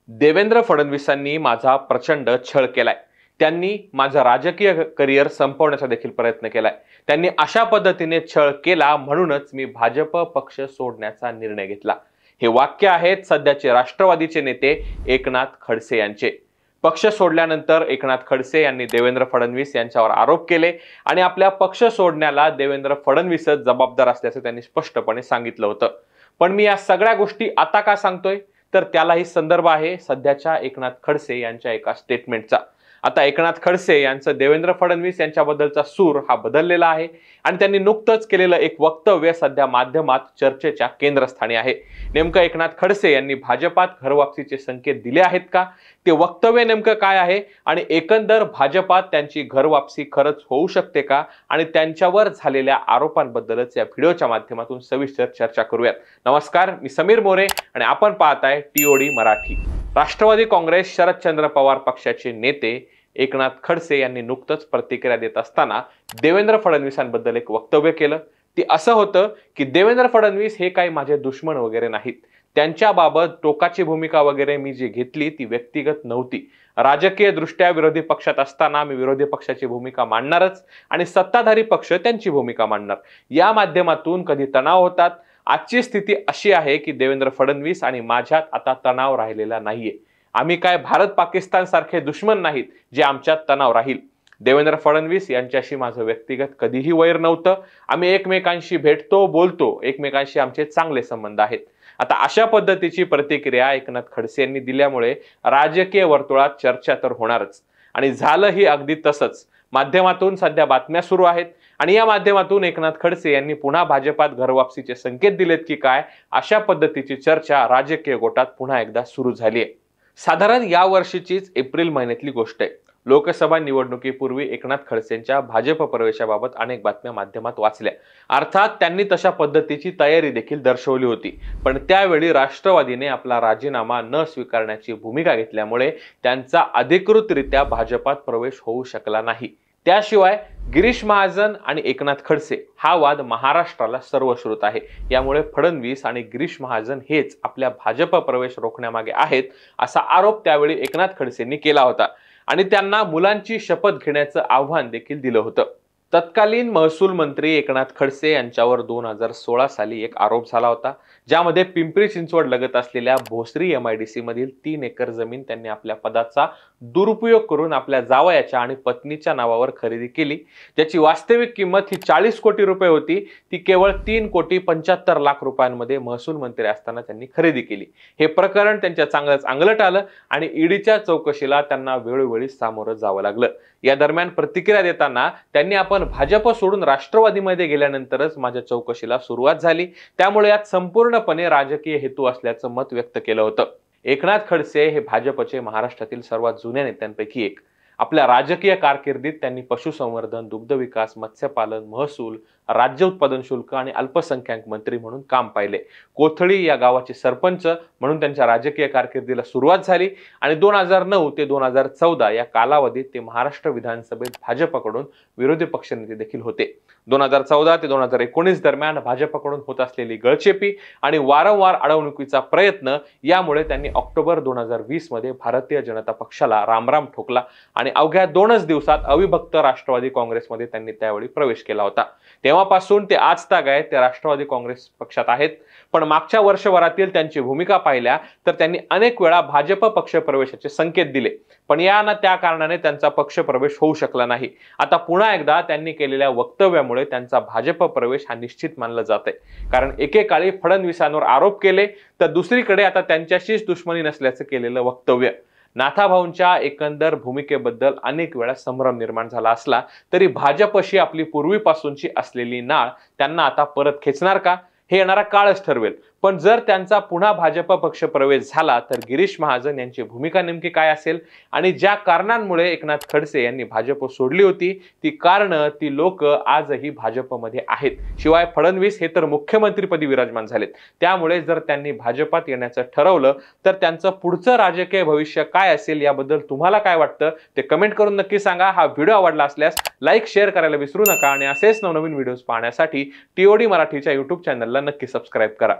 देवेंद्र फडणवीसांनी माझा प्रचंड छळ केलाय। त्यांनी माझा राजकीय करिअर संपवण्याचा देखील प्रयत्न केलाय। त्यांनी अशा पद्धतीने छळ केला म्हणूनच मी भाजप पक्ष सोडण्याचा निर्णय घेतला। हे वाक्य आहेत सध्याचे राष्ट्रवादीचे नेते एकनाथ खडसे यांचे। पक्ष सोडल्यानंतर एकनाथ खडसे यांनी देवेंद्र फडणवीस यांच्यावर आरोप केले आणि आपल्या पक्ष सोडण्याला देवेंद्र फडणवीसच जबाबदार असल्याचे त्यांनी स्पष्टपणे सांगितलं होतं। पण मी या सगळ्या गोष्टी आता का सांगतोय तर त्यालाही संदर्भ आहे सध्याच्या एकनाथ खडसे यांच्या एका स्टेटमेंटचा। आता एकनाथ खडसे यांचं देवेंद्र फडणवीस यांच्याबद्दलचा सूर हा बदललेला आहे आणि त्यांनी नुकतंच केलेलं एक वक्तव्य सध्या माध्यमात चर्चेच्या केंद्रस्थानी आहे। नेमकं एकनाथ खडसे यांनी भाजपात घरवापसीचे संकेत दिले आहेत का, ते वक्तव्य नेमकं काय आहे आणि एकंदर भाजपात त्यांची घरवापसी खरंच होऊ शकते का आणि त्यांच्यावर झालेल्या आरोपांबद्दलच या व्हिडिओच्या माध्यमातून सविस्तर चर्चा करूयात। नमस्कार, मी समीर मोरे आणि आपण पाहताय टीओडी मराठी। राष्ट्रवादी काँग्रेस शरदचंद्र पवार पक्षाचे नेते एकनाथ खडसे यांनी नुकतंच प्रतिक्रिया देत असताना देवेंद्र फडणवीसांबद्दल एक वक्तव्य केलं। ते असं होतं की देवेंद्र फडणवीस हे काही माझे दुश्मन वगैरे नाहीत, त्यांच्याबाबत टोकाची भूमिका वगैरे मी जी घेतली ती व्यक्तिगत नव्हती। राजकीय दृष्ट्या विरोधी पक्षात असताना मी विरोधी पक्षाची भूमिका मांडणारच आणि सत्ताधारी पक्ष त्यांची भूमिका मांडणार। या माध्यमातून कधी तणाव होतात। आजची स्थिती अशी आहे की देवेंद्र फडणवीस आणि माझ्यात आता तणाव राहिलेला नाहीये। आम्ही काय भारत पाकिस्तान सारखे दुश्मन नाहीत जे आमच्यात तणाव राहील। देवेंद्र फडणवीस यांच्याशी माझं व्यक्तिगत कधीही वैर नव्हतं। आम्ही एकमेकांशी भेटतो, बोलतो, एकमेकांशी आमचे चांगले संबंध आहेत। आता अशा पद्धतीची प्रतिक्रिया एकनाथ खडसे यांनी दिल्यामुळे राजकीय वर्तुळात चर्चा तर होणारच आणि झालंही अगदी तसंच। माध्यमातून सध्या बातम्या सुरू आहेत आणि या माध्यमातून एकनाथ खडसे यांनी पुन्हा भाजपात घरवापसीचे संकेत दिलेत की काय, अशा पद्धतीची चर्चा राजकीय गोटात पुन्हा एकदा सुरू झाली आहे। साधारण या वर्षीचीच एप्रिल महिन्यातली गोष्ट आहे। लोकसभा निवडणुकीपूर्वी एकनाथ खडसेंच्या भाजप प्रवेशाबाबत अनेक बातम्या माध्यमात वाचल्या। अर्थात त्यांनी तशा पद्धतीची तयारी देखील दर्शवली होती, पण त्यावेळी राष्ट्रवादीने आपला राजीनामा न स्वीकारण्याची भूमिका घेतल्यामुळे त्यांचा अधिकृतरित्या भाजपात प्रवेश होऊ शकला नाही। त्याशिवाय गिरीश महाजन आणि एकनाथ खडसे हा वाद महाराष्ट्राला सर्वश्रुत आहे। यामुळे फडणवीस आणि गिरीश महाजन हेच आपल्या भाजप प्रवेश रोखण्यामागे आहेत असा आरोप त्यावेळी एकनाथ खडसेंनी केला होता आणि त्यांना मुलांची शपथ घेण्याचं आव्हान देखील दिलं होतं। तत्कालीन महसूल मंत्री एकनाथ खडसे यांच्यावर 2016 साली एक आरोप झाला होता, ज्यामध्ये पिंपरी चिंचवड लगत असलेल्या भोसरी MIDC मधील 3 एकर जमीन त्यांनी आपल्या पदाचा दुरुपयोग करून आपल्या जावयाच्या आणि पत्नीच्या नावावर खरेदी केली, ज्याची वास्तविक किंमत ही 40 कोटी रुपये होती। ती केवळ 3,75,00,000 रुपयांमध्ये महसूल मंत्री असताना त्यांनी खरेदी केली। हे प्रकरण त्यांच्या चांगलंच अंगलट आलं आणि ईडीच्या चौकशीला त्यांना वेळोवेळी सामोरं जावं लागलं। या दरम्यान प्रतिक्रिया देताना त्यांनी आपण भाजप सोडून राष्ट्रवादीमध्ये गेल्यानंतरच माझ्या चौकशीला सुरुवात झाली, त्यामुळे यात संपूर्णपणे राजकीय हेतू असल्याचं मत व्यक्त केलं होतं। एकनाथ खडसे हे भाजपचे महाराष्ट्रातील सर्वात जुन्या नेत्यांपैकी एक। आपल्या राजकीय कारकिर्दीत त्यांनी पशुसंवर्धन, दुग्धविकास, मत्स्यपालन, महसूल, राज्य उत्पादन शुल्क आणि अल्पसंख्याक मंत्री म्हणून काम पाहिले। कोथळी या गावाचे सरपंच म्हणून त्यांच्या राजकीय कारकिर्दीला सुरुवात झाली आणि 2009 ते 2014 या कालावधीत ते महाराष्ट्र विधानसभेत भाजपकडून विरोधी पक्षनेते देखील होते। 2014 ते 2019 दरम्यान भाजपकडून होत असलेली गळचेपी आणि वारंवार अडवणुकीचा प्रयत्न यामुळे त्यांनी ऑक्टोबर 2020 मध्ये भारतीय जनता पक्षाला रामराम ठोकला आणि अवघ्या 2च दिवसात अविभक्त राष्ट्रवादी काँग्रेसमध्ये त्यांनी त्यावेळी प्रवेश केला होता। तेव्हापासून ते आज तागायत ते राष्ट्रवादी काँग्रेस पक्षात आहेत। पण मागच्या वर्षभरातील त्यांची भूमिका पाहिल्या तर त्यांनी अनेक वेळा भाजप पक्ष प्रवेशाचे संकेत दिले, पण या त्या कारणाने त्यांचा पक्ष प्रवेश होऊ शकला नाही। आता पुन्हा एकदा त्यांनी केलेल्या वक्तव्यामुळे त्यांचा भाजप प्रवेश हा निश्चित मानला जात आहे, कारण एकेकाळी फडणवीसांवर आरोप केले तर दुसरीकडे आता त्यांच्याशीच दुश्मनी नसल्याचं केलेलं वक्तव्य। नाथाभाऊंच्या एकंदर भूमिकेबद्दल अनेक वेळा संभ्रम निर्माण झाला असला तरी भाजपशी आपली पूर्वीपासूनची असलेली नाळ त्यांना आता परत खेचणार का हे येणारा काळच ठरवेल। पण जर त्यांचा पुन्हा भाजप पक्ष प्रवेश झाला तर गिरीश महाजन यांची भूमिका नेमकी काय असेल आणि ज्या कारणांमुळे एकनाथ खडसे यांनी भाजप सोडली होती ती कारणं ती लोक आजही भाजपमध्ये आहेत। शिवाय फडणवीस हे तर मुख्यमंत्रीपदी विराजमान झालेत, त्यामुळे जर त्यांनी भाजपात येण्याचं ठरवलं तर त्यांचं पुढचं राजकीय भविष्य काय असेल याबद्दल तुम्हाला काय वाटतं ते कमेंट करून नक्की सांगा। हा व्हिडिओ आवडला असल्यास लाईक शेअर करायला विसरू नका आणि असेच नवनवीन व्हिडिओज पाहण्यासाठी टीओडी मराठीच्या YouTube चॅनलला नक्की सबस्क्राइब करा।